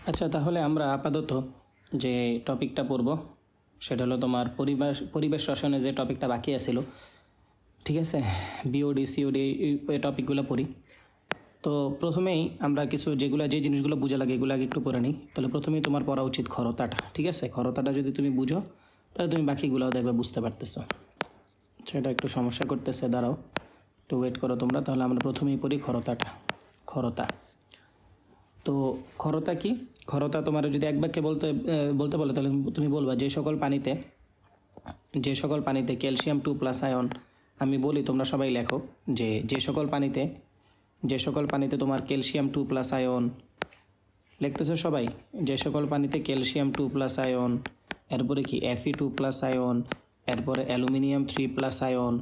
আচ্ছা, তাহলে আমরা আপাতত যে টপিকটা পড়ব সেটা হলো তোমার পরিবেশ রসায়নে যে টপিকটা বাকি আছিল, ঠিক আছে, বিওডি সিওডি এই টপিকগুলো পড়ি। তো প্রথমেই আমরা যে জিনিসগুলো বোঝা লাগে এগুলো আগে একটু পড়ে নিই। তাহলে প্রথমেই তোমার পড়া উচিত খরতাটা, ঠিক আছে। খরতাটা যদি তুমি বুঝো তাহলে তুমি বাকিগুলোও দেখবে বুঝতে পারতেছো। সেটা একটু সমস্যা করতেছে, দাঁড়াও একটু ওয়েট করো তোমরা। তাহলে আমরা প্রথমেই পড়ি খরতাটা। খরতা, তো খরতা কি? খরতা তোমার যদি এক বাক্যে বলতে বলে তাহলে তুমি বলবা যে সকল পানিতে ক্যালসিয়াম 2+ আয়ন, আমি বলি তোমরা সবাই লেখো যে সকল পানিতে তোমার ক্যালসিয়াম 2+ আয়ন, লিখতেছো সবাই? যে সকল পানিতে ক্যালসিয়াম 2+ আয়ন, এরপরে কি Fe2+ আয়ন, এরপরে অ্যালুমিনিয়াম 3+ আয়ন,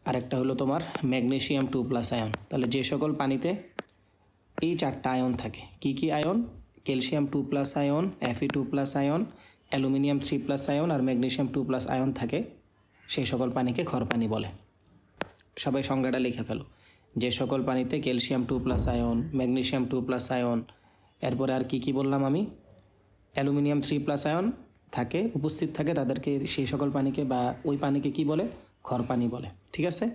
আরেকটা হলো তোমার ম্যাগনেসিয়াম 2+ আয়ন। তাহলে যে সকল পানিতে এই 4টা আয়ন থাকে, কি কি ion? Calcium 2+ ion, Fe2+ ion, aluminium 3+ ion আর ম্যাগনেসিয়াম 2+ আয়ন থাকে, সেই সকল পানিকে খরপানি বলে। সবাই সংজ্ঞাটা লিখে ফেলো। যে সকল পানিতে ক্যালসিয়াম 2+ আয়ন, ম্যাগনেসিয়াম 2+ আয়ন, এরপরে আর কি কি বললাম আমি, অ্যালুমিনিয়াম 3+ আয়ন থাকে, উপস্থিত থাকে, তাদেরকে সেই সকল পানিকে বা ওই পানিকে কি বলে? খরপানি বলে, ঠিক আছে।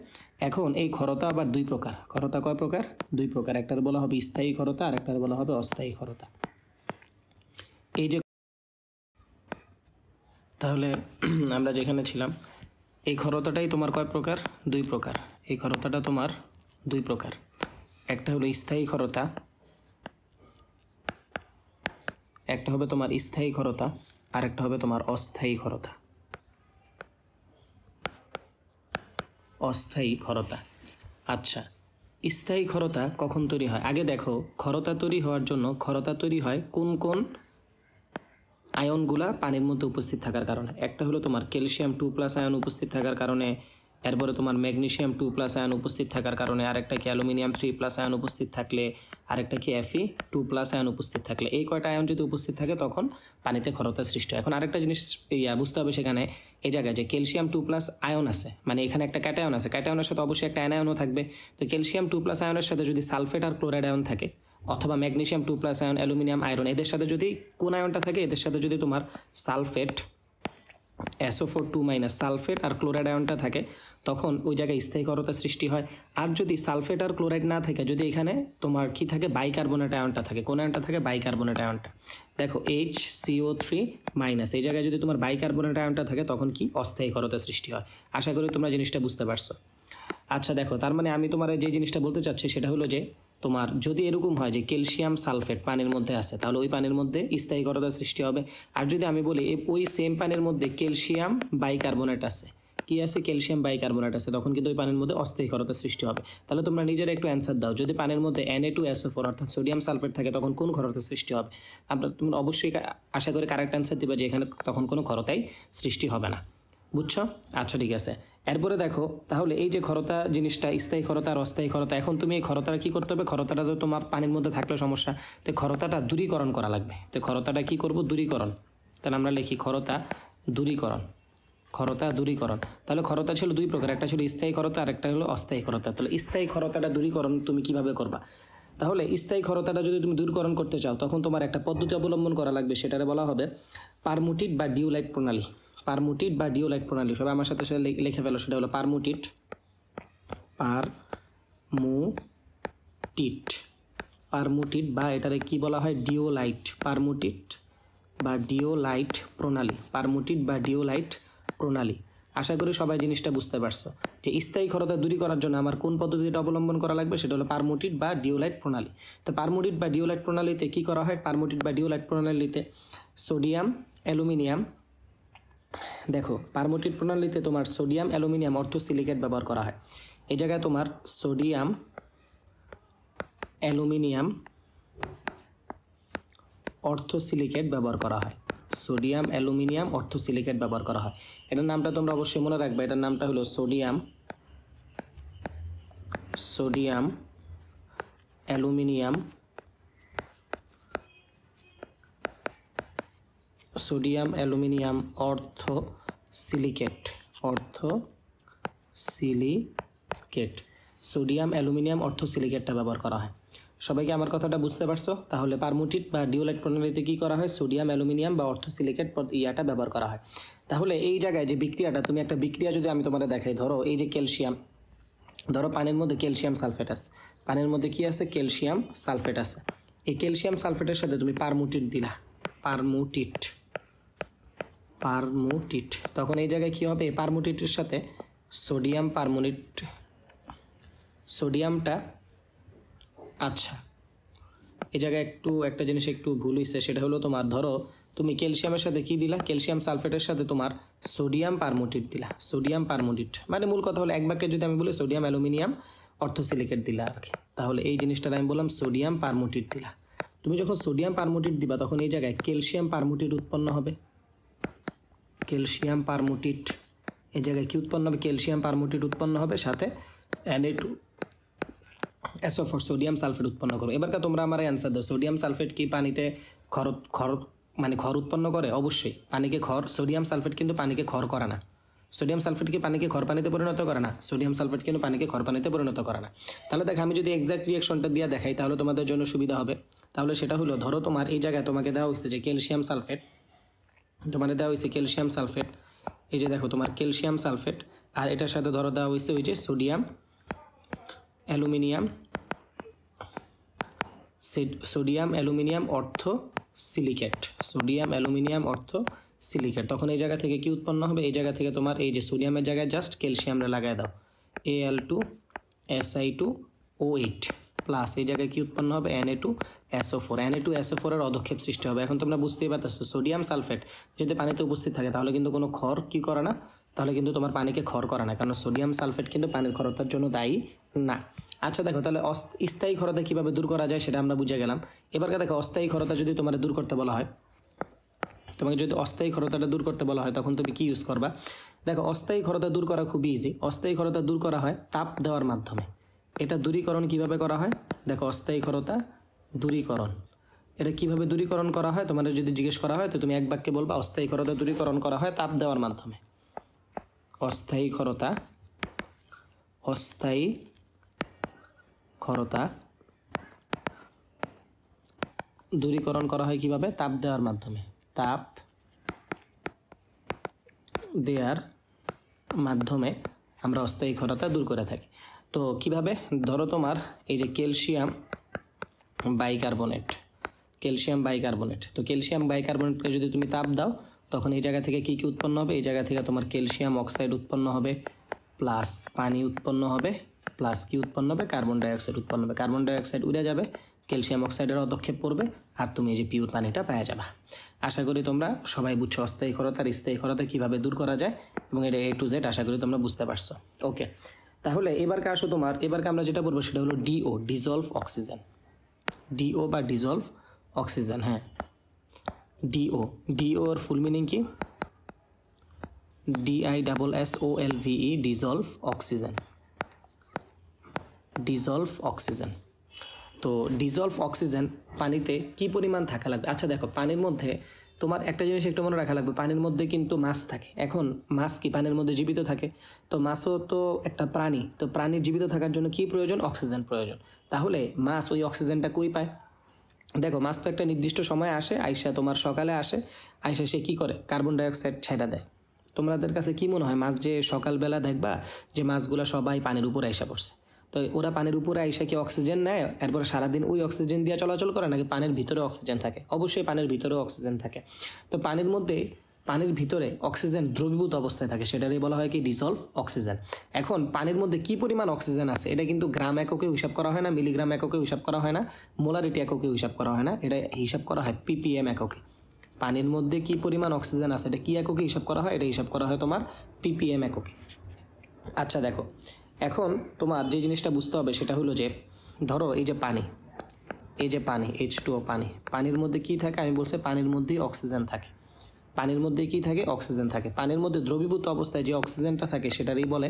এখন এই খরতা আবার দুই প্রকার। খরতা কয় প্রকার? দুই প্রকার। একটার বলা হবে স্থায়ী খরতা আর একটার বলা হবে অস্থায়ী খরতা। এই যে তাহলে আমরা যেখানে ছিলাম, এই খরতাটাই তোমার কয় প্রকার? দুই প্রকার। এই খরতাটা তোমার দুই প্রকার। একটা হলো স্থায়ী খরতা, একটা হবে তোমার স্থায়ী খরতা আর একটা হবে তোমার অস্থায়ী খরতা। অস্থায়ী খরতা। আচ্ছা, স্থায়ী খরতা কখন তৈরি হয়? আগে দেখো, খরতা তৈরি হওয়ার জন্য খরতা তৈরি হয় কোন কোন আয়নগুলা পানির মধ্যে উপস্থিত থাকার কারণে। একটা হলো তোমার ক্যালসিয়াম 2+ আয়ন উপস্থিত থাকার কারণে, এরপরে তোমার ম্যাগনেসিয়াম 2+ আয়ন উপস্থিত থাকার কারণে, আরেকটা কি অ্যালুমিনিয়াম 3+ আয়ন উপস্থিত থাকলে, আরেকটা কি Fe2+ আয়ন উপস্থিত থাকলে। এই কয়টা আয়ন যদি উপস্থিত থাকে তখন পানিতে খরতা সৃষ্টি হয়। এখন আরেকটা জিনিস বুঝতে হবে সেখানে, এই জায়গায় যে ক্যালসিয়াম 2+ আয়ন আছে, মানে এখানে একটা ক্যাটায়ন আছে, ক্যাটায়নের সাথে অবশ্যই একটা অ্যানায়নও থাকবে। তো ক্যালসিয়াম 2+ আয়নের সাথে যদি সালফেট আর ক্লোরাইড আয়ন থাকে, অথবা ম্যাগনেসিয়াম 2+ আয়ন, অ্যালুমিনিয়াম আয়রন, এদের সাথে যদি কোন আয়নটা থাকে, এদের সাথে যদি তোমার সালফেট SO4 2- সালফেট আর ক্লোরাইড আয়নটা থাকে, তখন ওই জায়গায় স্থায়ী খরতা সৃষ্টি হয়। আর যদি সালফেট আর ক্লোরাইড না থাকে, যদি এখানে তোমার কি থাকে, বাইকার্বনেট আয়নটা থাকে। কোন আয়নটা থাকে? বাইকার্বনেট আয়নটা। দেখো HCO3-, এই জায়গায় যদি তোমার বাইকার্বনেট আয়নটা থাকে তখন কি অস্থায়ী খরতা সৃষ্টি হয়। আশা করি তোমরা জিনিসটা বুঝতে পারছো। আচ্ছা দেখো, তার মানে আমি তোমার যে জিনিসটা বলতে চাচ্ছি সেটা হলো যে তোমার যদি এরকম হয় যে ক্যালসিয়াম সালফেট পানির মধ্যে আছে, তাহলে ওই পানির মধ্যে স্থায়ী খরতা সৃষ্টি হবে। আর যদি আমি বলি ওই সেম পানির মধ্যে ক্যালসিয়াম বাইকার্বনেট আছে, কি আছে? ক্যালসিয়াম বাইকার্বনেট আছে, তখন কিন্তু ওই পানির মধ্যে অস্থায়ী খরতা সৃষ্টি হবে। তাহলে তোমরা নিজেরা একটু অ্যান্সার দাও, যদি পানির মধ্যে Na2SO4 অর্থাৎ সোডিয়াম সালফেট থাকে তখন কোন খরতা সৃষ্টি হবে? তুমি অবশ্যই আশা করি কারেক্ট অ্যান্সার দিবা যে এখানে তখন কোনো খরতাই সৃষ্টি হবে না। বুঝছো? আচ্ছা ঠিক আছে। এরপরে দেখো, তাহলে এই যে খরতা জিনিসটা, স্থায়ী খরতা আর অস্থায়ী খরতা, এখন তুমি এই খরতাটা কী করতে হবে? খরতাটা তো তোমার পানির মধ্যে থাকলে সমস্যা, তো খরতাটা দূরীকরণ করা লাগবে। তো খরতাটা কী করব? দূরীকরণ। তাহলে আমরা লিখি খরতা দূরীকরণ। খরতা দূরীকরণ। তাহলে খরতা ছিল দুই প্রকার, একটা ছিল স্থায়ী খরতা আর একটা হলো অস্থায়ী খরতা। তাহলে স্থায়ী খরতাটা দূরীকরণ তুমি কিভাবে করবা? তাহলে স্থায়ী খরতাটা যদি তুমি দূরীকরণ করতে চাও তখন তোমার একটা পদ্ধতি অবলম্বন করা লাগবে, সেটারে বলা হবে পারমুটিট বা ডিওলাইট প্রণালী। পারমুটিট বা ডিওলাইট প্রণালী, সবাই আমার সাথে সাথে লিখে ফেলো। সেটা হলো পারমুটিট পারমুটিট বা এটারে কি বলা হয়? ডিওলাইট। পারমুটিট বা ডিওলাইট প্রণালী। পারমুটিট বা ডিওলাইট প্রণালী। আশা করি সবাই জিনিসটা বুঝতে পারছো যে স্থায়ী খরতা দূরী করার জন্য আমার কোন পদ্ধতিটা অবলম্বন করা লাগবে, সেটা হলো পারমুটিট বা ডিওলাইট প্রণালী। তো পারমুটিট বা ডিওলাইট প্রণালীতে কী করা হয়? পারমুটিট বা ডিওলাইট প্রণালীতে সোডিয়াম অ্যালুমিনিয়াম, দেখো পারমুটিট প্রণালীতে তোমার সোডিয়াম অ্যালুমিনিয়াম অর্থোসিলিকেট ব্যবহার করা হয়। এই জায়গায় তোমার সোডিয়াম অ্যালুমিনিয়াম অর্থোসিলিকেট ব্যবহার করা হয়। সোডিয়াম অ্যালুমিনিয়াম অর্থোসিলিকেট ব্যবহার করা হয়। এটার নামটা তোমরা অবশ্যই মনে রাখবে, এটার নামটা হলো সোডিয়াম অ্যালুমিনিয়াম অর্থোসিলিকেট। সোডিয়াম অ্যালুমিনিয়াম অর্থোসিলিকেটটা ব্যবহার করা হয়। সবাইকে আমার কথাটা বুঝতে পারছো? তাহলে পারমুটিট বা ডিওলাইট প্রণালীতে কী করা হয়? সোডিয়াম অ্যালুমিনিয়াম বা অর্থোসিলিকেট ইয়াটা ব্যবহার করা হয়। তাহলে এই জায়গায় যে বিক্রিয়াটা, তুমি একটা বিক্রিয়া যদি আমি তোমাদের দেখাই, ধরো এই যে ক্যালসিয়াম, ধরো পানির মধ্যে ক্যালসিয়াম সালফেট আছে, পানির মধ্যে কি আছে? ক্যালসিয়াম সালফেট আছে। এই ক্যালসিয়াম সালফেটের সাথে তুমি পারমুটিট দিলা, পারমুটিট, তখন এই জায়গায় কী হবে? পারমুটিটের সাথে সোডিয়ামটা, আচ্ছা এই জায়গায় একটা জিনিস একটু ভুল হয়েছে, সেটা হলো তোমার ধরো তুমি ক্যালসিয়ামের সাথে কি দিলা? ক্যালসিয়াম সালফেটের সাথে তোমার সোডিয়াম পারমুটিট দিলা, সোডিয়াম পারমুটিট, মানে মূল কথা হলো এক বাক্যে যদি আমি বলি সোডিয়াম অ্যালুমিনিয়াম অর্থোসিলিকেট দিলা আর কি। তাহলে এই জিনিসটার আমি বললাম সোডিয়াম পারমুটিট দিলা। তুমি যখন সোডিয়াম পারমুটিট দিবা তখন এই জায়গায় ক্যালসিয়াম পারমুটিট উৎপন্ন হবে, ক্যালসিয়াম পারমুটিট, এই জায়গায় কি উৎপন্ন হবে? ক্যালসিয়াম পারমুটিট উৎপন্ন হবে, সাথে Na2SO4 সোডিয়াম সালফেট উৎপন্ন করো। এবারকার তোমরা আমার অ্যান্সার দাও, সোডিয়াম সালফেট কি পানিতে খর উৎপন্ন করে? অবশ্যই পানিকে খর, সোডিয়াম সালফেট কিন্তু পানিকে খর করে না। সোডিয়াম সালফেট কি পানিকে খর পানিতে পরিণত করে না? সোডিয়াম সালফেট কিন্তু পানিকে খর পানিতে পরিণত করে না। তাহলে দেখো আমি যদি এক্সাক্ট রিয়াকশনটা দিয়ে দেখাই তাহলে তোমাদের জন্য সুবিধা হবে। তাহলে সেটা হলো, ধরো তোমার এই জায়গায় তোমাকে দেওয়া হয়েছে যে ক্যালসিয়াম সালফেট, তোমাদের দেওয়া হয়েছে ক্যালসিয়াম সালফেট, এই যে দেখো তোমার ক্যালসিয়াম সালফেট, আর এটার সাথে ধরো দেওয়া হয়েছে ওই যে সোডিয়াম অ্যালুমিনিয়াম অর্থোসিলিকেট, তখন এই জায়গা থেকে কি উৎপন্ন হবে? এই জায়গা থেকে তোমার এই যে সোডিয়ামের জায়গায় জাস্ট ক্যালসিয়ামটা লাগাই দাও, Al2Si2O8 প্লাস এই জায়গায় কি উৎপন্ন হবে? Na2SO4 এর অধক্ষেপ সৃষ্টি হবে। এখন তোমরা বুঝতেই পারতেছো সোডিয়াম সালফেট যদি পানিতে উপস্থিত থাকে তাহলে কিন্তু কোনো খর কি করে না, তাহলে কিন্তু তোমার পানিকে খর করে না, কারণ সোডিয়াম সালফেট কিন্তু পানির খরতার জন্য দায়ী না। আচ্ছা দেখো, তাহলে স্থায়ী খরতা কীভাবে দূর করা যায় সেটা আমরা বুঝে গেলাম। এবারকে দেখো অস্থায়ী খরতা যদি তোমার দূর করতে বলা হয়, তোমাকে যদি অস্থায়ী খরতাটা দূর করতে বলা হয় তখন তুমি কি ইউজ করবা? দেখো অস্থায়ী খরতা দূর করা খুবই ইজি। অস্থায়ী খরতা দূর করা হয় তাপ দেওয়ার মাধ্যমে। এটা দূরীকরণ কিভাবে করা হয়? দেখো অস্থায়ী খরতা দূরীকরণ, এটা কিভাবে দূরীকরণ করা হয় তোমাদের যদি জিজ্ঞেস করা হয় তো তুমি এক বাক্যে বলবা অস্থায়ী খরতা দূরীকরণ করা হয় তাপ দেওয়ার মাধ্যমে। অস্থায়ী খরতা দূরীকরণ করা হয় কিভাবে? তাপ দেওয়ার মাধ্যমে, তাপ দেওয়ার মাধ্যমে আমরা অস্থায়ী খরতা দূর করে থাকি। তো কিভাবে? ধরো তোমার এই যে ক্যালসিয়াম বাইকার্বনেট, তো ক্যালসিয়াম বাইকার্বনেটকে যদি তুমি তাপ দাও তখন এই জায়গা থেকে কি কি উৎপন্ন হবে? এই জায়গা থেকে তোমার ক্যালসিয়াম অক্সাইড উৎপন্ন হবে, প্লাস পানি উৎপন্ন হবে, প্লাস কি উৎপন্ন হবে? কার্বন ডাইঅক্সাইড উৎপন্ন হবে। কার্বন ডাইঅক্সাইড উড়ে যাবে, ক্যালসিয়াম অক্সাইডের অধক্ষেপ পড়বে, আর তুমি এই যে পিওর পানিটা পেয়ে যাবা। আশা করি তোমরা সবাই বুঝছো অস্থায়ী খরতা আর স্থায়ী খরতা কীভাবে দূর করা যায়, এবং এটা A to Z আশা করি তোমরা বুঝতে পারছো। ওকে, তাহলে এবারকে আসো তোমার, এবারকে আমরা যেটা বলবো সেটা হলো DO, ডিজলভ অক্সিজেন। DO বা ডিজলভ অক্সিজেন, হ্যাঁ DO এর ফুল মিনিং কি? DISSOLVE, dissolved oxygen. তো ডিজলভ অক্সিজেন পানিতে কি পরিমাণ থাকা লাগবে? আচ্ছা দেখো, পানির মধ্যে তোমার একটা জিনিস একটু মনে রাখা লাগবে, পানির মধ্যে কিন্তু মাছ থাকে। এখন মাছ কি পানির মধ্যে জীবিত থাকে? তো মাছও তো একটা প্রাণী, তো প্রাণীর জীবিত থাকার জন্য কি প্রয়োজন? অক্সিজেন প্রয়োজন। তাহলে মাছ ওই অক্সিজেনটা কই পায়? দেখো মাছ তো একটা নির্দিষ্ট সময় আসে, আইসা তোমার সকালে আসে, আইসা সে কী করে? কার্বন ডাইঅক্সাইড ছেড়ে দেয়। তোমাদের কাছে কি মনে হয় মাছ যে সকালবেলা দেখবা যে মাছগুলো সবাই পানির উপরে আইসা পড়ছে, তো ওরা পানির উপরে আইসা কি অক্সিজেন নেয় এরপরে সারাদিন ওই অক্সিজেন দিয়ে চলাচল করে, নাকি পানির ভিতরে অক্সিজেন থাকে? অবশ্যই পানির ভিতরেও অক্সিজেন থাকে। তো পানির ভিতরে অক্সিজেন দ্রবীভূত অবস্থায় থাকে, সেটারই বলা হয় কি? Dissolved oxygen. এখন পানির মধ্যে কি পরিমাণ অক্সিজেন আছে এটা কিন্তু গ্রাম এককে হিসাব করা হয় না, মিলিগ্রাম এককে হিসাব করা হয় না, মোলারিটি এককে হিসাব করা হয় না, এটা হিসাব করা হয় ppm এককে। পানির মধ্যে কি পরিমাণ অক্সিজেন আছে এটা কি এককে হিসাব করা হয়? এটা হিসাব করা হয় তোমার ppm এককে। আচ্ছা দেখো, এখন তোমার যে জিনিসটা বুঝতে হবে সেটা হলো যে ধরো এই যে পানি H2O, পানির মধ্যে কি থাকে? আমি বলছি পানির মধ্যেই অক্সিজেন থাকে। পানির মধ্যে কি থাকে? অক্সিজেন থাকে। পানির মধ্যে দ্রবীভূত অবস্থায় যে অক্সিজেনটা থাকে সেটারই বলে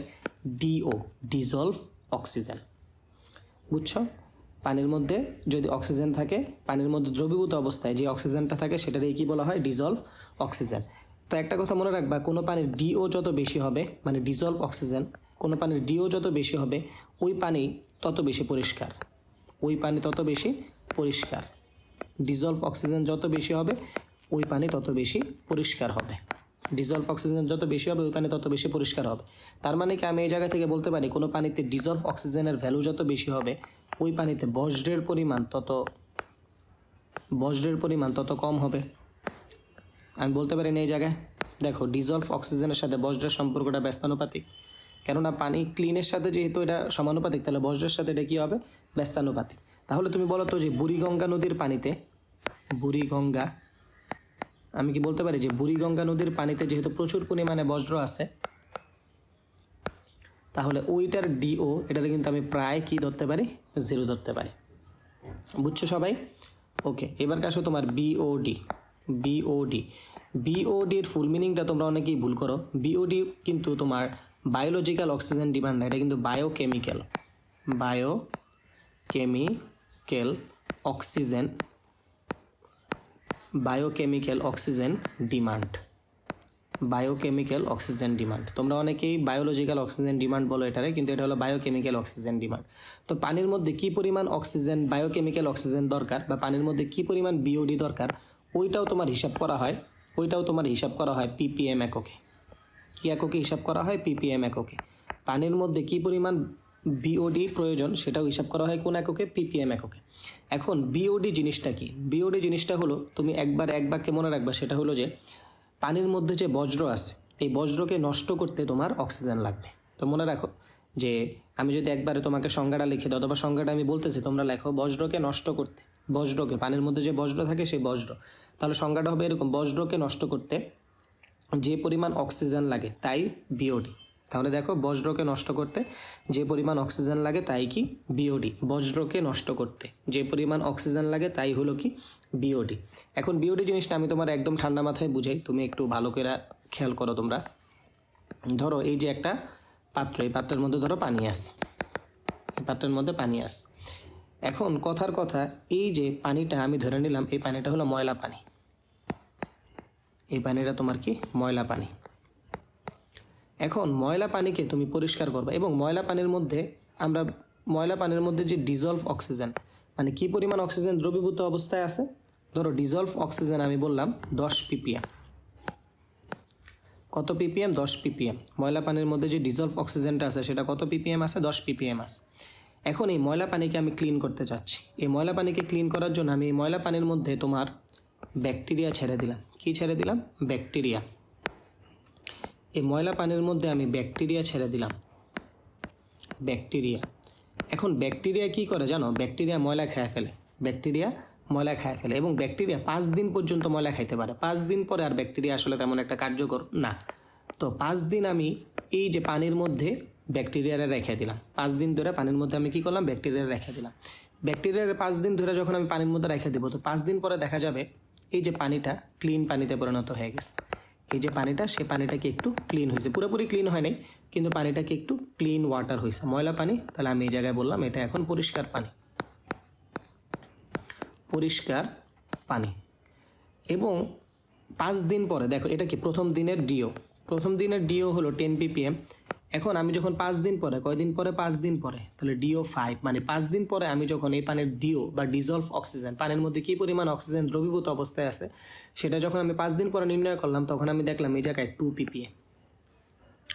DO, ডিজলভ অক্সিজেন। বুঝছো? পানির মধ্যে যদি অক্সিজেন থাকে, পানির মধ্যে দ্রবীভূত অবস্থায় যে অক্সিজেনটা থাকে সেটারই কি বলা হয়? Dissolved oxygen. তো একটা কথা মনে রাখবা, কোনো পানির DO যত বেশি হবে, মানে ডিজলভ অক্সিজেন, কোনো পানির DO যত বেশি হবে ওই পানি তত বেশি পরিষ্কার। ওই পানি তত বেশি পরিষ্কার। ডিজলভ অক্সিজেন যত বেশি হবে ওই পানি তত বেশি পরিষ্কার হবে। ডিজলভ অক্সিজেন যত বেশি হবে ওই পানি তত বেশি পরিষ্কার হবে। তার মানে কি আমি এই জায়গা থেকে বলতে পারি কোনো পানিতে ডিজলভ অক্সিজেনের ভ্যালু যত বেশি হবে ওই পানিতে বজ্রের পরিমাণ তত কম হবে। আমি বলতে পারি না এই জায়গায় দেখো ডিজলভ অক্সিজেনের সাথে বজ্রের সম্পর্কটা ব্যস্তানুপাতিক, কেননা পানি ক্লিনের সাথে যেহেতু এটা সমানুপাতিক তাহলে বজ্রের সাথে এটা কী হবে, ব্যস্তানুপাতিক। তাহলে তুমি বলো তো যে বুড়িগঙ্গা নদীর পানিতে আমি কি বলতে পারি যে বুড়িগঙ্গা নদীর পানিতে যেহেতু প্রচুর পরিমাণে বজ্র আছে তাহলে ওইটার ডিও এটাতে কিন্তু আমি প্রায় কি ধরতে পারি, 0 ধরতে পারি। বুঝছো সবাই? ওকে, এবার আসো তোমার বিওডির ফুল মিনিংটা তোমরা অনেকেই ভুল করো। বিওডি কিন্তু তোমার বায়োলজিক্যাল অক্সিজেন ডিমান্ড না, এটা কিন্তু বায়োকেমিক্যাল অক্সিজেন ডিমান্ড। তোমরা অনেকেই বায়োলজিক্যাল অক্সিজেন ডিমান্ড বলো এটারে, কিন্তু এটা হলো বায়োকেমিক্যাল অক্সিজেন ডিমান্ড। তো পানির মধ্যে কি পরিমাণ অক্সিজেন, বায়োকেমিক্যাল অক্সিজেন দরকার বা পানির মধ্যে কি পরিমাণ বিওডি দরকার ওইটাও তোমার হিসাব করা হয় ppm এককে। কি এককে হিসাব করা হয়? ppm এককে। পানির মধ্যে কি পরিমাণ বিওডি প্রয়োজন সেটাও হিসাব করা হয় কোন এককে? ppm এককে। এখন বিওডি জিনিসটা কি? বিওডি জিনিসটা হলো তুমি এক বাক্যে মনে রাখবা, সেটা হলো যে পানির মধ্যে যে বজ্র আছে এই বজ্রকে নষ্ট করতে তোমার অক্সিজেন লাগবে। তো মনে রাখো যে আমি যদি একবারে তোমাকে সংজ্ঞাটা লিখে দাও অথবা সংজ্ঞাটা আমি বলতেছি তোমরা লেখো, বজ্রকে নষ্ট করতে, পানির মধ্যে যে বজ্র থাকে সেই বজ্র, তাহলে সংজ্ঞাটা হবে এরকম, বজ্রকে নষ্ট করতে যে পরিমাণ অক্সিজেন লাগে তাই বিওডি। তাহলে দেখো বজ্রকে নষ্ট করতে যে পরিমাণ অক্সিজেন লাগে তাই কি বিওডি। বজ্রকে নষ্ট করতে যে পরিমাণ অক্সিজেন লাগে তাই হলো কি বিওডি। এখন বিওডি জিনিসটা আমি তোমার একদম ঠান্ডা মাথায় বুঝাই, তুমি একটু ভালো করে খেয়াল করো। তোমরা ধরো এই যে একটা পাত্র, এই পাত্রের মধ্যে ধরো পানি আছে, এই পাত্রের মধ্যে পানি আছে। এখন কথার কথা এই যে পানিটা আমি ধরে নিলাম এই পানিটা হলো ময়লা পানি, এই পানিটা তোমার কি ময়লা পানি। এখন ময়লা পানিকে তুমি পরিষ্কার করবে এবং ময়লা পানির মধ্যে যে ডিজলভ অক্সিজেন মানে কি পরিমাণ অক্সিজেন দ্রবীভূত অবস্থায় আছে, ধরো ডিজলভ অক্সিজেন আমি বললাম 10 ppm। কত ppm? 10 ppm। ময়লা পানির মধ্যে যে ডিজলভ অক্সিজেনটা আছে সেটা কত ppm আছে? 10 ppm আছে। এখন এই ময়লা পানিকে আমি ক্লিন করতে চাচ্ছি। এই ময়লা পানিকে ক্লিন করার জন্য আমি এই ময়লা পানির মধ্যে তোমার ব্যাকটেরিয়া ছেড়ে দিলাম। কি ছেড়ে দিলাম? ব্যাকটেরিয়া। এই ময়লা পানির মধ্যে আমি ব্যাকটেরিয়া ছেড়ে দিলাম, ব্যাকটেরিয়া। এখন ব্যাকটেরিয়া কি করে জানো? ব্যাকটেরিয়া ময়লা খেয়ে ফেলে, এবং ব্যাকটেরিয়া 5 দিন পর্যন্ত ময়লা খাইতে পারে। 5 দিন পরে আর ব্যাকটেরিয়া আসলে তেমন একটা কার্যকর না। তো 5 দিন আমি এই যে পানির মধ্যে ব্যাকটেরিয়ারে রেখে দিলাম। 5 দিন ধরে পানির মধ্যে আমি কি করলাম? ব্যাকটেরিয়া রেখে দিলাম। ব্যাকটেরিয়ার 5 দিন ধরে যখন আমি পানির মধ্যে রেখে দেবো তো 5 দিন পরে দেখা যাবে এই যে পানিটা ক্লিন পানিতে পরিণত হয়ে গেছে। এই যে পানিটা, সে পানিটাকে একটু ক্লিন হয়েছে, পুরোপুরি ক্লিন হয় নাই কিন্তু পানিটাকে একটু ক্লিন ওয়াটার হয়েছে, ময়লা পানি। তাহলে আমি এই জায়গায় বললাম এটা এখন পরিষ্কার পানি। এবং 5 দিন পরে দেখো এটা কি প্রথম দিনের ডিও হলো 10 ppm। এখন আমি যখন 5 দিন পরে, কয়দিন পরে? 5 দিন পরে, তাহলে ডিও 5 মানে 5 দিন পরে আমি যখন এই পানির ডিও বা ডিজলভ অক্সিজেন, পানির মধ্যে কি পরিমাণ অক্সিজেন দ্রবীভূত অবস্থায় আছে সেটা যখন আমি 5 দিন পরে নির্ণয় করলাম তখন আমি দেখলাম এই জায়গায় 2 ppm।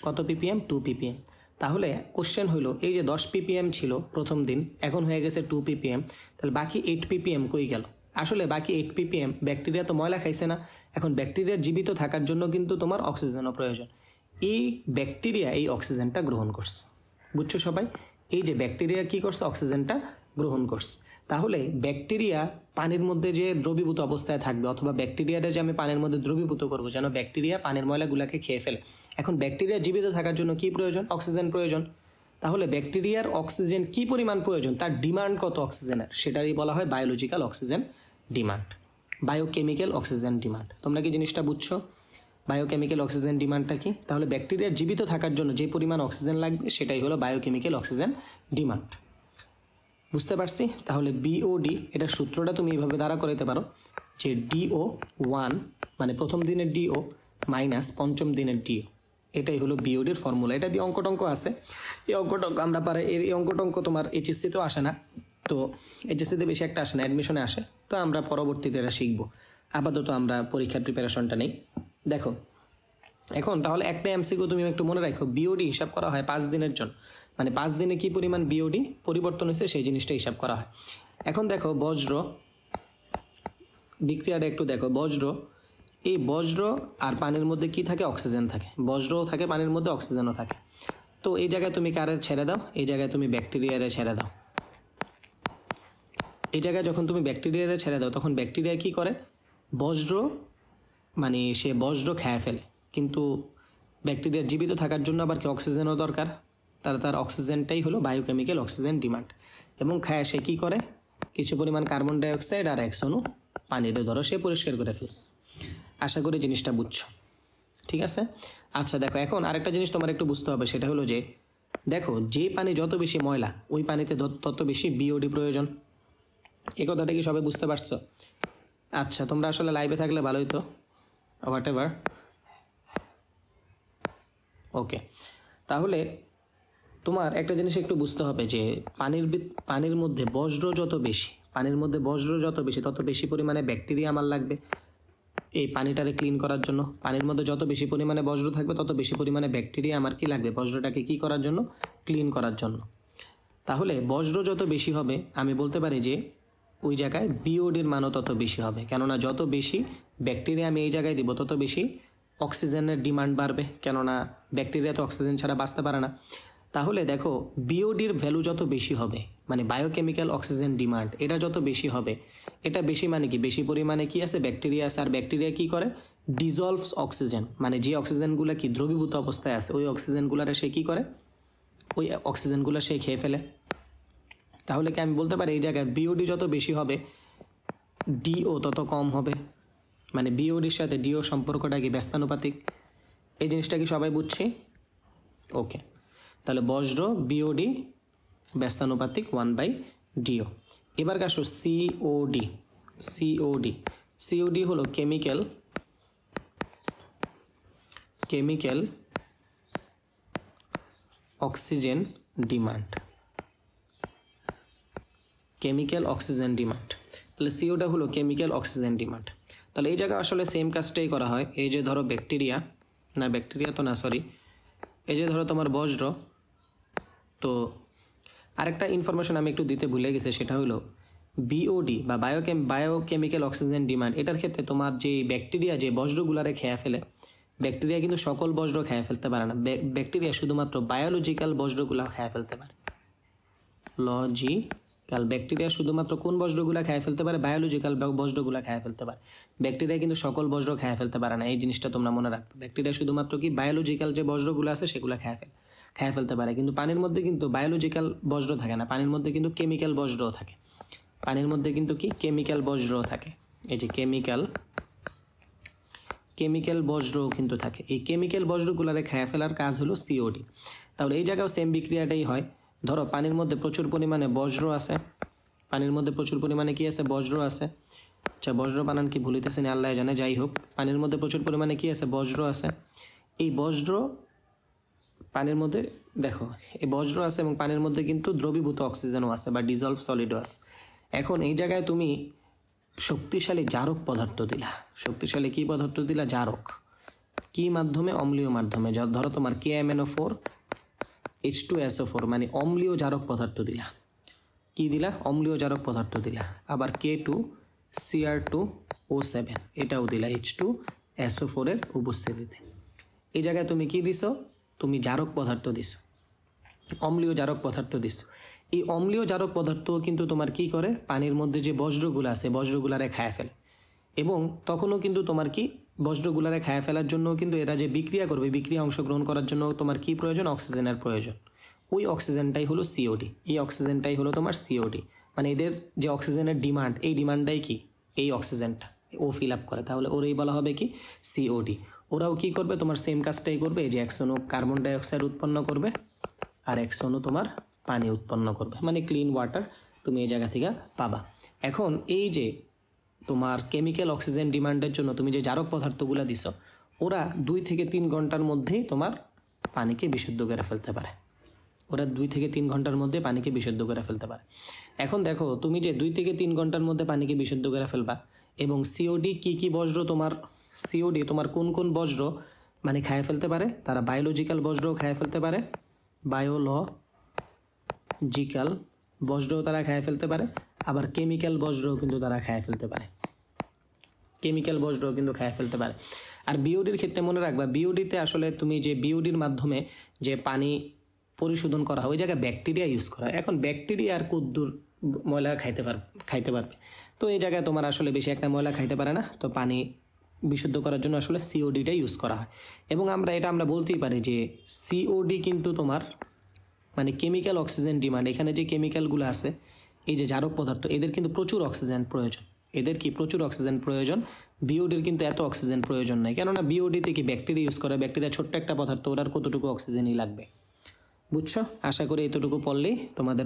কত ppm? 2 ppm। তাহলে কোশ্চেন হইল এই যে 10 ppm ছিল প্রথম দিন, এখন হয়ে গেছে 2 ppm, তাহলে বাকি 8 ppm কই গেল? আসলে বাকি 8 ppm ব্যাকটেরিয়া তো ময়লা খাইছে না, এখন ব্যাকটেরিয়ার জীবিত থাকার জন্য কিন্তু তোমার অক্সিজেনও প্রয়োজন। এই ব্যাকটেরিয়া এই অক্সিজেনটা গ্রহণ করছে। বুঝছো সবাই? এই যে ব্যাকটেরিয়া কি করছে? অক্সিজেনটা গ্রহণ করছে। তাহলে ব্যাকটেরিয়া পানির মধ্যে যে দ্রবীভূত অবস্থায় থাকবে অথবা ব্যাকটেরিয়াটা যে আমি পানির মধ্যে দ্রবীভূত করবো যেন ব্যাকটেরিয়া পানির ময়লাগুলোকে খেয়ে ফেলে। এখন ব্যাকটেরিয়া জীবিত থাকার জন্য কি প্রয়োজন? অক্সিজেন প্রয়োজন। তাহলে ব্যাকটেরিয়ার অক্সিজেন কি পরিমাণ প্রয়োজন, তার ডিমান্ড কত অক্সিজেনের, সেটারই বলা হয় biological oxygen demand, biochemical oxygen demand. তোমরা কি জিনিসটা বুঝছো? বায়োকেমিক্যাল অক্সিজেন ডিমান্ডটা কি? তাহলে ব্যাকটেরিয়ার জীবিত থাকার জন্য যে পরিমাণ অক্সিজেন লাগবে সেটাই হলো বায়োকেমিক্যাল অক্সিজেন ডিমান্ড। বুঝতে পারছি? তাহলে বিওডি এটার সূত্রটা তুমি এইভাবে দ্বারা করতে পারো যে DO1 মানে প্রথম দিনের ডিও মাইনাস পঞ্চম দিনের ডিও, এটাই হলো বিওডির ফর্মুলা। এটা দিয়ে অঙ্কটঙ্ক আছে, এই অঙ্কটঙ্ক আমরা পারে, এই অঙ্কটঙ্ক তোমার এইচএসসিতেও আসে না, তো এইচএসসিতে বেশি একটা আসে না, অ্যাডমিশনে আসে। তো আমরা পরবর্তীতে এটা শিখবো, আপাতত আমরা পরীক্ষার প্রিপারেশনটা নেই। দেখো এখন তাহলে একটা এমসিকিউ তুমি একটু মনে রাখো, বিওডি হিসাব করা হয় 5 দিনের জন্য, মানে 5 দিনে কি পরিমাণ বিওডি পরিবর্তন হয়েছে সেই জিনিসটা হিসাব করা হয়। এখন দেখো বজ্র বিক্রিয়াটা একটু দেখো, বজ্র, এই বজ্র আর পানির মধ্যে কি থাকে? অক্সিজেন থাকে। বজ্রও থাকে পানির মধ্যে, অক্সিজেনও থাকে। তো এই জায়গায় তুমি কারের ছেড়ে দাও, এই জায়গায় তুমি ব্যাকটেরিয়ারে ছেড়ে দাও। এই জায়গায় যখন তুমি ব্যাকটেরিয়ারে ছেড়ে দাও তখন ব্যাকটেরিয়া কি করে? বজ্র, মানে সে বজ্র খেয়ে ফেলে। কিন্তু ব্যাকটেরিয়ার জীবিত থাকার জন্য আবার কি অক্সিজেনও দরকার, তার অক্সিজেনটাই হলো বায়োকেমিক্যাল অক্সিজেন ডিমান্ড। এবং খায় সে কী করে? কিছু পরিমাণ কার্বন ডাইঅক্সাইড আর 1 অণু পানিতে ধরো সে পরিষ্কার করে ফেলছে। আশা করি জিনিসটা বুঝছো, ঠিক আছে? আচ্ছা দেখো এখন আরেকটা জিনিস তোমার একটু বুঝতে হবে, সেটা হলো যে দেখো যে পানি যত বেশি ময়লা ওই পানিতে তত বেশি বিওডি প্রয়োজন। এই কথাটা কি সবাই বুঝতে পারছো? আচ্ছা তোমরা আসলে লাইভে থাকলে ভালোই তো, হোয়াট এভার। ওকে, তাহলে তোমার একটা জিনিস একটু বুঝতে হবে যে পানির মধ্যে বজ্র যত বেশি, পানির মধ্যে বজ্র যত বেশি তত বেশি পরিমাণে ব্যাকটেরিয়া আমার লাগবে এই পানিটারে ক্লিন করার জন্য। পানির মধ্যে যত বেশি পরিমাণে বজ্র থাকবে তত বেশি পরিমাণে ব্যাকটেরিয়া আমার কি লাগবে? বজ্রটাকে কি করার জন্য? ক্লিন করার জন্য। তাহলে বজ্র যত বেশি হবে আমি বলতে পারি যে ওই জায়গায় বিওডির মানও তত বেশি হবে, কেননা যত বেশি ব্যাকটেরিয়া আমি এই জায়গায় দিব তত বেশি অক্সিজেনের ডিমান্ড বাড়বে, কেননা ব্যাকটেরিয়া তো অক্সিজেন ছাড়া বাঁচতে পারে না। তাহলে দেখো বিওডির ভ্যালু যত বেশি হবে, মানে বায়োকেমিক্যাল অক্সিজেন ডিমান্ড, এটা যত বেশি হবে, এটা বেশি মানে কি? বেশি পরিমাণে কি আছে? ব্যাকটেরিয়া আছে। আর ব্যাকটেরিয়া কি করে? ডিজলভস অক্সিজেন, মানে যে অক্সিজেনগুলো কি দ্রবীভূত অবস্থায় আছে ওই অক্সিজেনগুলোরে সে কী করে? ওই অক্সিজেনগুলো সে খেয়ে ফেলে। তাহলে কি আমি বলতে পারি এই জায়গায় বিওডি যত বেশি হবে ডিও তত কম হবে, মানে বিওডির সাথে ডিও সম্পর্কটা কি ব্যস্তানুপাতিক? এই জিনিসটা কি সবাই বুঝছি? ওকে, তাহলে বজ্র বিওডি ব্যস্তানুপাতিক 1/DO। এবার আসো সিওডি। সিওডি হলো chemical oxygen demand. Chemical oxygen demand, তাহলে সিওটা হলো কেমিক্যাল অক্সিজেন ডিমান্ড। তাহলে এই জায়গায় আসলে সেম কাজটাই করা হয়। এই যে ধরো ব্যাকটেরিয়া তো না সরি, এই যে ধরো তোমার বজ্র। তো আরেকটা ইনফরমেশন আমি একটু দিতে ভুলে গেছি, সেটা হলো বিওডি বা বায়োকেমিক্যাল অক্সিজেন ডিমান্ড, এটার ক্ষেত্রে তোমার যে ব্যাকটেরিয়া যে বজ্রগুলারে খেয়ে ফেলে, ব্যাকটেরিয়া কিন্তু সকল বজ্র খেয়ে ফেলতে পারে না। ব্যাকটেরিয়া শুধুমাত্র বায়োলজিক্যাল বজ্রগুলা খেয়ে ফেলতে পারে। ব্যাকটেরিয়া শুধুমাত্র কোন বজ্রগুলা খেয়ে ফেলতে পারে? বায়োলজিক্যাল বজ্রগুলা খেয়ে ফেলতে পারে। ব্যাকটেরিয়া কিন্তু সকল বজ্র খেয়ে ফেলতে পারে না, এই জিনিসটা তোমরা মনে রাখবে। ব্যাকটেরিয়া শুধুমাত্র কি বায়োলজিক্যাল যে বজ্রগুলো আছে সেগুলো খেয়ে ফেলতে পারে। কিন্তু পানির মধ্যে কিন্তু বায়োলজিক্যাল বজ্র থাকে না, পানির মধ্যে কিন্তু কেমিক্যাল বজ্রও থাকে। পানির মধ্যে কিন্তু কি কেমিক্যাল বজ্রও থাকে, এই যে কেমিক্যাল বজ্রও কিন্তু থাকে। এই কেমিক্যাল বজ্রগুলারে খেয়ে ফেলার কাজ হলো সিওডি। তাহলে এই জায়গাও সেম বিক্রিয়াটাই হয়। ধরো পানির মধ্যে প্রচুর পরিমাণে বজ্র আছে, পানির মধ্যে প্রচুর পরিমাণে কি আছে? বজ্র আছে। আচ্ছা বজ্র বানান কি ভুলিতেছে না আল্লাহ জানে, যাই হোক পানির মধ্যে প্রচুর পরিমাণে কি আছে? বজ্র আছে। এই বজ্র পানির মধ্যে দেখো এই বজ্র আছে এবং পানির মধ্যে কিন্তু দ্রবীভূত অক্সিজেনও আছে বা ডিজলভ সলিডও আছে। এখন এই জায়গায় তুমি শক্তিশালী জারক পদার্থ দিলা। শক্তিশালী কি পদার্থ দিলা? জারক। কি মাধ্যমে? অম্লীয় মাধ্যমে। ধরো তোমার KMnO4 H2SO4, মানে অম্লীয় জারক পদার্থ দিলা। কি দিলা? অম্লীয় জারক পদার্থ দিলা। আবার K2Cr2O7 এটাও দিলা H2SO4 এর উপস্থিতিতে। এই জায়গায় তুমি কি দিছো? তুমি জারক পদার্থ দিছো, অম্লীয় জারক পদার্থ দিছো। এই অম্লীয় জারক পদার্থ কিন্তু তোমার কি করে? পানির মধ্যে যে বজ্রগুলো আছে বজ্রগুলারে খায় ফেলে। এবং তখনও কিন্তু তোমার কি বজ্রগুলারে খায় ফেলার জন্য কিন্তু এরা যে বিক্রিয়া করবে, বিক্রিয়া অংশগ্রহণ করার জন্য তোমার কি প্রয়োজন? অক্সিজেনের প্রয়োজন। ওই অক্সিজেনটাই হলো সিওডি। এই অক্সিজেনটাই হলো তোমার সিওডি, মানে এদের যে অক্সিজেনের ডিমান্ড, এই ডিমান্ডটাই কি? এই অক্সিজেনটা ও ফিল আপ করে। তাহলে ওরই বলা হবে কি? সিওডি। ওরাও কি করবে? তোমার সেম কাজটাই করবে। এই যে 1 অণু কার্বন ডাইঅক্সাইড উৎপন্ন করবে আর 1 অণু তোমার পানি উৎপন্ন করবে, মানে ক্লিন ওয়াটার তুমি এই জায়গা থেকে পাবা। এখন এই যে তোমার কেমিক্যাল অক্সিজেন ডিমান্ডের জন্য তুমি যে জারক পদার্থগুলো দিছো, ওরা 2 থেকে 3 ঘন্টার মধ্যেই তোমার পানিকে বিশুদ্ধ করে ফেলতে পারে। ওরা 2 থেকে 3 ঘন্টার মধ্যে পানিকে বিশুদ্ধ করে ফেলতে পারে। এখন দেখো তুমি যে 2 থেকে 3 ঘন্টার মধ্যে পানিকে বিশুদ্ধ করে ফেলবা এবং সিওডি কি বজ্র তোমার সিওডি তোমার কোন কোন বজ্র মানে খায় ফেলতে পারে, তারা বায়োলজিক্যাল বজ্রও খায় ফেলতে পারে, বায়োলজিক্যাল বজ্রও তারা খায় ফেলতে পারে, আবার কেমিক্যাল বজ্রও কিন্তু তারা খায় ফেলতে পারে, কেমিক্যাল বজ্রও কিন্তু খায় ফেলতে পারে। আর বিওডির ক্ষেত্রে মনে রাখবা, বিওডিতে আসলে তুমি যে বিওডির মাধ্যমে যে পানি পরিশোধন করা হয় ওই জায়গায় ব্যাকটেরিয়া ইউজ করা হয়। এখন ব্যাকটেরিয়া আর কদ্দুর ময়লা খাইতে পারবে, তো এই জায়গায় তোমার আসলে বেশি একটা ময়লা খাইতে পারে না, তো পানি বিশুদ্ধ করার জন্য আসলে সিওডিটা ইউজ করা হয়। এবং আমরা বলতেই পারি যে সিওডি কিন্তু তোমার মানে কেমিক্যাল অক্সিজেন ডিমান্ড, এখানে যে কেমিক্যালগুলো আছে এই যে জারক পদার্থ এদের কিন্তু প্রচুর অক্সিজেন প্রয়োজন, এদের কি প্রচুর অক্সিজেন প্রয়োজন। বিওডির কিন্তু এত অক্সিজেন প্রয়োজন নাই, কেননা বিওডিতে কি ব্যাকটেরিয়া ইউজ করে, ব্যাকটেরিয়া ছোট্ট একটা পদার্থ, ওর আর কতটুকু অক্সিজেনই লাগবে, বুঝছো? আশা করি এতটুকু পড়লেই তোমাদের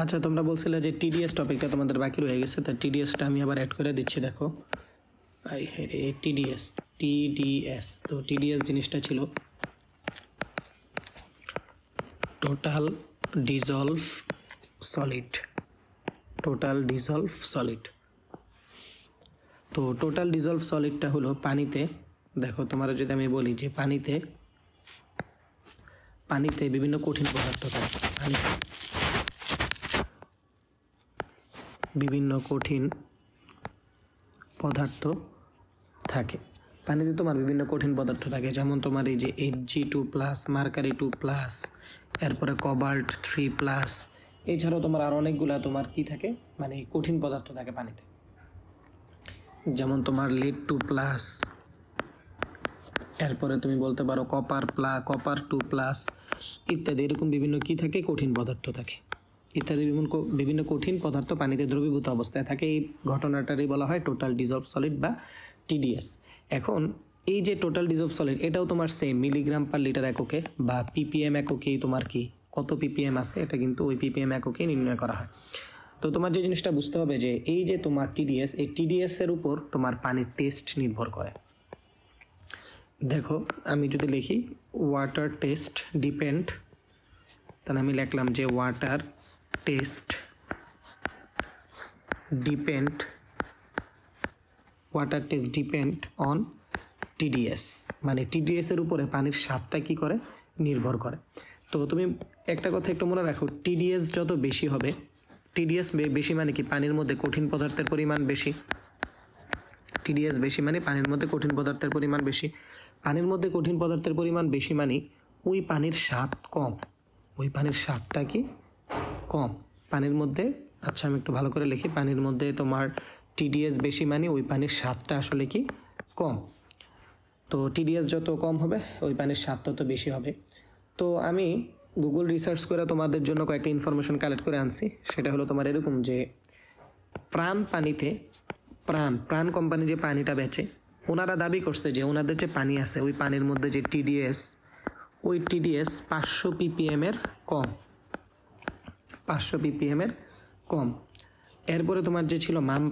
আচ্ছা তোমরা বলছিলে যে টিডিএস টপিকটা তোমাদের বাকি রয়ে গেছে, তা টিডিএসটা আমি আবার অ্যাড করে দিচ্ছি। দেখো টিডিএস তো টিডিএস জিনিসটা ছিল টোটাল ডিজলভ সলিড, তো টোটাল ডিজলভ সলিডটা হলো পানিতে, দেখো তোমার যদি আমি বলি যে পানিতে বিভিন্ন কঠিন পদার্থ থাকে, বিভিন্ন কঠিন পদার্থ থাকে পানিতে, তোমার বিভিন্ন কঠিন পদার্থ থাকে, যেমন তোমার এই যে Hg2+, মার্কারি 2+, এরপরে কবাল্ট 3+, এছাড়াও তোমার আর অনেকগুলা তোমার কি থাকে মানে কঠিন পদার্থ থাকে পানিতে, যেমন তোমার lead 2+, এরপরে তুমি বলতে পারো কপার 2+, ইত্যাদি এরকম বিভিন্ন কি থাকে কঠিন পদার্থ থাকে ইত্যাদি বিভিন্ন কঠিন পদার্থ পানিতে দ্রবীভূত অবস্থায় থাকে। এই ঘটনাটারই বলা হয় টোটাল ডিজলভ সলিড বা টিডিএস। এখন এই যে টোটাল ডিজলভ সলিড এটাও তোমার সেম মিলিগ্রাম পার লিটার এককে বা পিপিএম এককেই তোমার কি কত পিপিএম আছে এটা কিন্তু ওই পিপিএম এককেই নির্ণয় করা হয়। তো তোমার যে জিনিসটা বুঝতে হবে যে এই যে তোমার টিডিএস, এই টিডিএস এর উপর তোমার পানির টেস্ট নির্ভর করে। দেখো আমি যদি লিখি ওয়াটার টেস্ট ডিপেন্ড, তাহলে আমি লিখলাম যে water test depend on TDS, মানে টিডিএস এর উপরে পানির স্বাদটা কি করে নির্ভর করে। তো তুমি একটা কথা একটু মনে রাখো, টিডিএস যত বেশি হবে, টিডিএস বেশি মানে কি পানির মধ্যে কঠিন পদার্থের পরিমাণ বেশি, টিডিএস বেশি মানে পানির মধ্যে কঠিন পদার্থের পরিমাণ বেশি, পানির মধ্যে কঠিন পদার্থের পরিমাণ বেশি মানে ওই পানির স্বাদ কম, ওই পানির স্বাদটা কি কম পানির মধ্যে। আচ্ছা আমি একটু ভালো করে লিখি, পানির মধ্যে তোমার টিডিএস বেশি মানে ওই পানির স্বাদটা আসলে কি কম, তো টিডিএস যত কম হবে ওই পানির স্বাদ তত বেশি হবে। তো আমি গুগল রিসার্চ করে তোমাদের জন্য কয়েকটা ইনফরমেশন কালেক্ট করে আনছি, সেটা হলো তোমার এরকম যে প্রাণ কোম্পানি যে পানিটা বেচে ওনারা দাবি করছে যে ওনাদের যে পানি আছে ওই পানির মধ্যে যে টিডিএস, ওই টিডিএস 500 ppm এর কম, 500 ppm এর কম। এরপরে তোমার যে ছিল মাম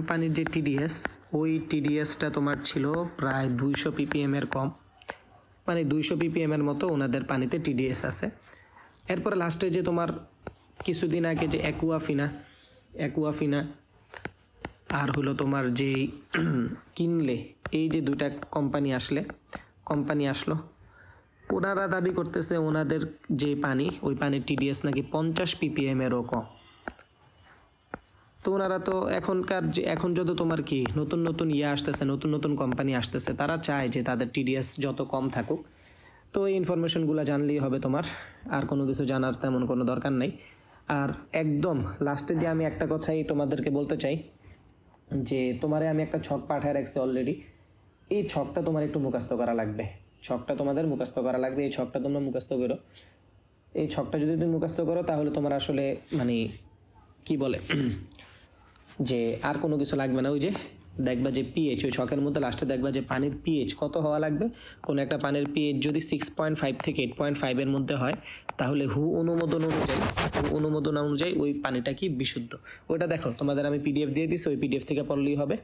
পানির যে টিডিএস, ওই টিডিএসটা তোমার ছিল প্রায় 200 ppm এর কম, মানে 200 ppm এর মতো ওনাদের পানিতে টিডিএস আছে। এরপরে লাস্টে যে তোমার কিছুদিন আগে যে অ্যাকুয়াফিনা আর হলো তোমার যে কিনলে, এই যে দুইটা কোম্পানি আসলো, ওনারা দাবি করতেছে ওনাদের যে পানি ওই পানির টিডিএস নাকি 50 ppm এরও কম। তো ওনারা তো এখন যত তোমার কি নতুন আসতেছে, নতুন কোম্পানি আসতেছে, তারা চায় যে তাদের টিডিএস যত কম থাকুক। তো এই ইনফরমেশনগুলো জানলেই হবে তোমার, আর কোনো কিছু জানার তেমন কোনো দরকার নেই। আর একদম লাস্টে দিয়ে আমি একটা কথাই তোমাদেরকে বলতে চাই যে তোমারে আমি একটা ছক পাঠায় রাখছি অলরেডি, এই ছকটা তোমার একটু মুখস্থ করা লাগবে, এই ছকটা তোমরা মুখস্থ করো। এই ছকটা যদি তুমি মুখস্থ করো তাহলে তোমার আসলে মানে কি বলে যে আর কোনো কিছু লাগবে না। ওই যে দেখবা যে পিএইচ, ওই ছকের মধ্যে লাস্টে দেখবা যে পানির পিএইচ কত হওয়া লাগবে, কোনো একটা পানির পিএইচ যদি 6.5 থেকে 8.5 এর মধ্যে হয় তাহলে অনুমোদন অনুযায়ী ওই পানিটা কি বিশুদ্ধ। ওইটা দেখো তোমাদের আমি পিডিএফ দিয়ে দিচ্ছি, ওই পিডিএফ থেকে পড়লেই হবে।